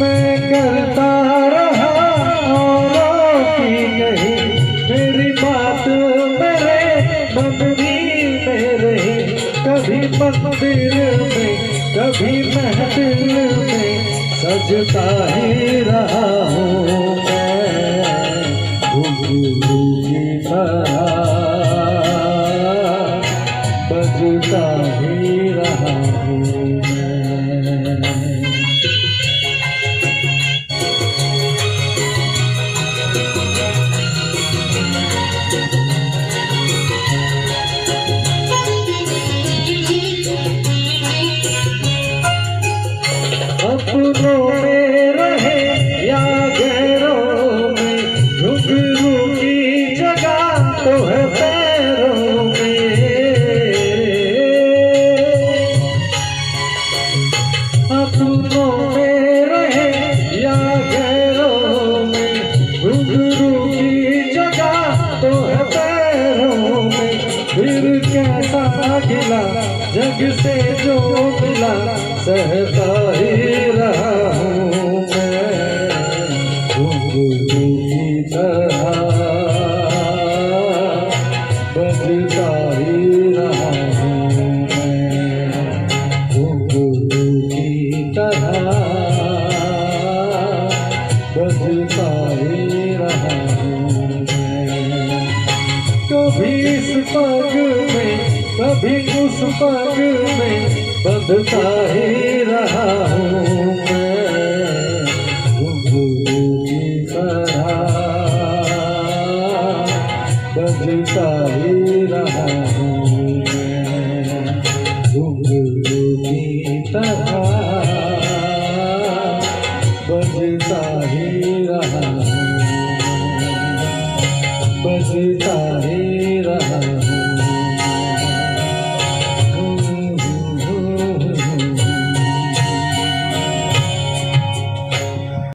मैं करता रहा औरों की नहीं, मेरी बात मेरे मन में रही। कभी मंदिर में कभी महफिल में सजता ही रहा हूँ मैं, घुंघरू की तरह बजता ही रहा हूँ मैं। अपनों में रहे या गैरों में, घुंघरू की जगह तो है पैरों में। अपनों में रहे या गैरों में, घुंघरू की जगह तो है पैरों में। फिर कैसा गिला जग से जो मिला, सहता ही रहा हूँ मैं, घुंघरू की तरह बजता ही रहा हूँ मैं, घुंघरू की तरह बजता ही रहा हूँ मैं। कभी इस पग में कभी उस पग में बंधता ही रहा हूँ मैं, घुंघरू की तरह बजता ही रहा हूँ मैं, घुंघरू की तरह बजता ही रहा हूँ, बजता ही रहा